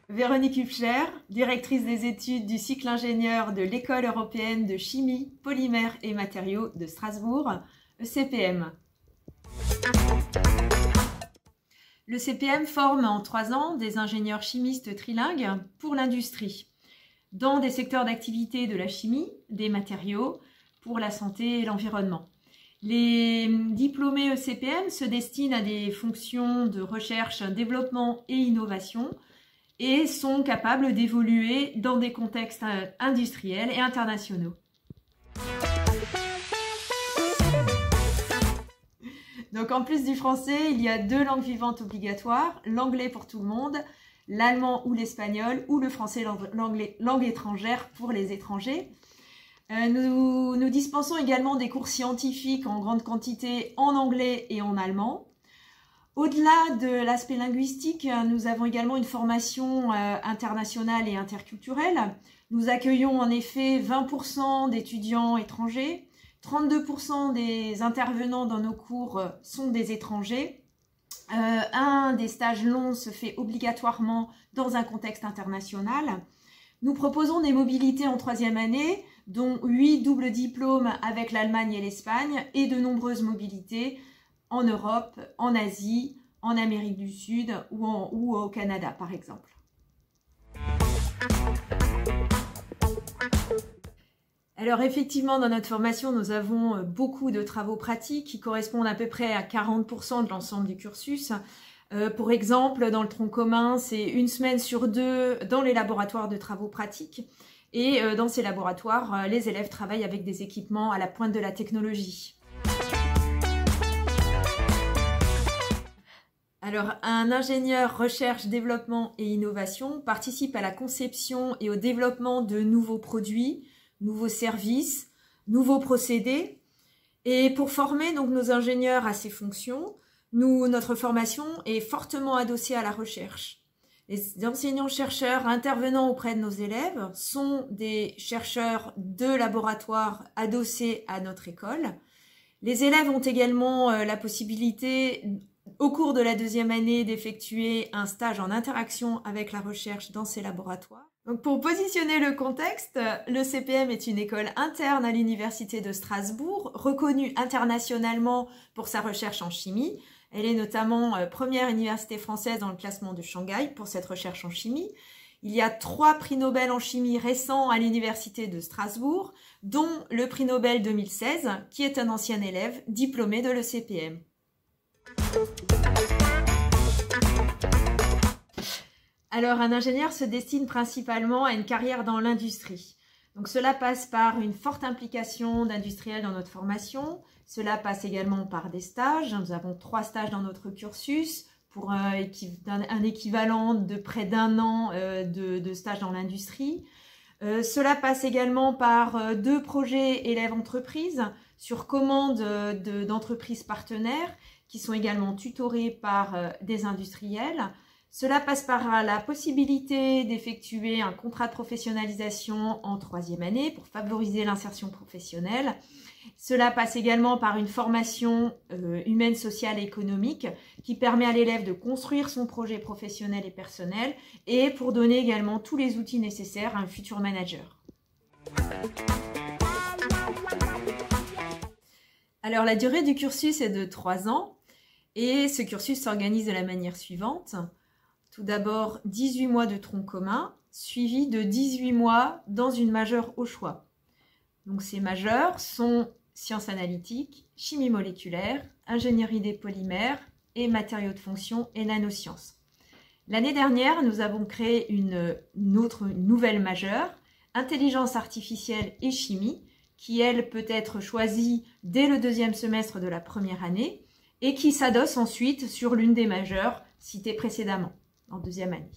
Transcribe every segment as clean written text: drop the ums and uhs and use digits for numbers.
Véronique Hübscher, directrice des études du cycle ingénieur de l'École européenne de chimie, polymères et matériaux de Strasbourg, ECPM. Le CPM forme en 3 ans des ingénieurs chimistes trilingues pour l'industrie, dans des secteurs d'activité de la chimie, des matériaux, pour la santé et l'environnement. Les diplômés ECPM se destinent à des fonctions de recherche, développement et innovation et sont capables d'évoluer dans des contextes industriels et internationaux. Donc en plus du français, il y a 2 langues vivantes obligatoires, l'anglais pour tout le monde, l'allemand ou l'espagnol, ou le français langue étrangère pour les étrangers. Nous dispensons également des cours scientifiques en grande quantité en anglais et en allemand. Au-delà de l'aspect linguistique, nous avons également une formation internationale et interculturelle. Nous accueillons en effet 20% d'étudiants étrangers, 32% des intervenants dans nos cours sont des étrangers. Un des stages longs se fait obligatoirement dans un contexte international. Nous proposons des mobilités en 3e année, dont 8 doubles diplômes avec l'Allemagne et l'Espagne, et de nombreuses mobilités en Europe, en Asie, en Amérique du Sud ou au Canada par exemple. Alors effectivement, dans notre formation, nous avons beaucoup de travaux pratiques qui correspondent à peu près à 40% de l'ensemble du cursus. Pour exemple, dans le tronc commun, c'est 1 semaine sur 2 dans les laboratoires de travaux pratiques. Et dans ces laboratoires, les élèves travaillent avec des équipements à la pointe de la technologie. Alors, un ingénieur recherche, développement et innovation participe à la conception et au développement de nouveaux produits, nouveaux services, nouveaux procédés. Et pour former donc nos ingénieurs à ces fonctions, notre formation est fortement adossée à la recherche. Les enseignants-chercheurs intervenant auprès de nos élèves sont des chercheurs de laboratoire adossés à notre école. Les élèves ont également la possibilité, au cours de la 2e année, d'effectuer un stage en interaction avec la recherche dans ces laboratoires. Donc pour positionner le contexte, le CPM est une école interne à l'Université de Strasbourg, reconnue internationalement pour sa recherche en chimie. Elle est notamment première université française dans le classement de Shanghai pour cette recherche en chimie. Il y a 3 prix Nobel en chimie récents à l'Université de Strasbourg, dont le prix Nobel 2016, qui est un ancien élève diplômé de l'ECPM. Alors, un ingénieur se destine principalement à une carrière dans l'industrie. Donc, cela passe par une forte implication d'industriels dans notre formation. Cela passe également par des stages. Nous avons 3 stages dans notre cursus pour un équivalent de près d'1 an de stage dans l'industrie. Cela passe également par 2 projets élèves-entreprises sur commande d'entreprises partenaires qui sont également tutorés par des industriels. Cela passe par la possibilité d'effectuer un contrat de professionnalisation en 3e année pour favoriser l'insertion professionnelle. Cela passe également par une formation humaine, sociale et économique qui permet à l'élève de construire son projet professionnel et personnel et pour donner également tous les outils nécessaires à un futur manager. Alors la durée du cursus est de 3 ans et ce cursus s'organise de la manière suivante. Tout d'abord, 18 mois de tronc commun, suivi de 18 mois dans une majeure au choix. Donc ces majeures sont sciences analytiques, chimie moléculaire, ingénierie des polymères et matériaux de fonction et nanosciences. L'année dernière, nous avons créé une nouvelle majeure, intelligence artificielle et chimie, qui elle peut être choisie dès le 2e semestre de la 1re année et qui s'adosse ensuite sur l'une des majeures citées précédemment, en 2e année.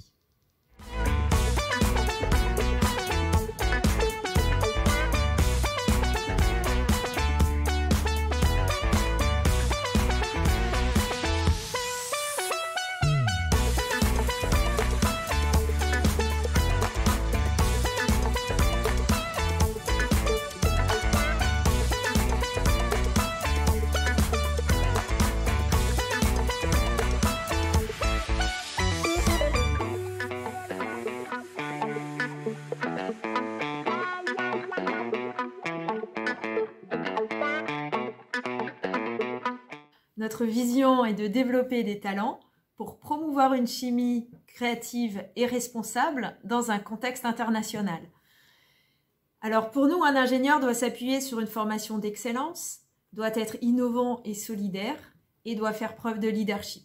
Notre vision est de développer des talents pour promouvoir une chimie créative et responsable dans un contexte international. Alors pour nous, un ingénieur doit s'appuyer sur une formation d'excellence, doit être innovant et solidaire et doit faire preuve de leadership.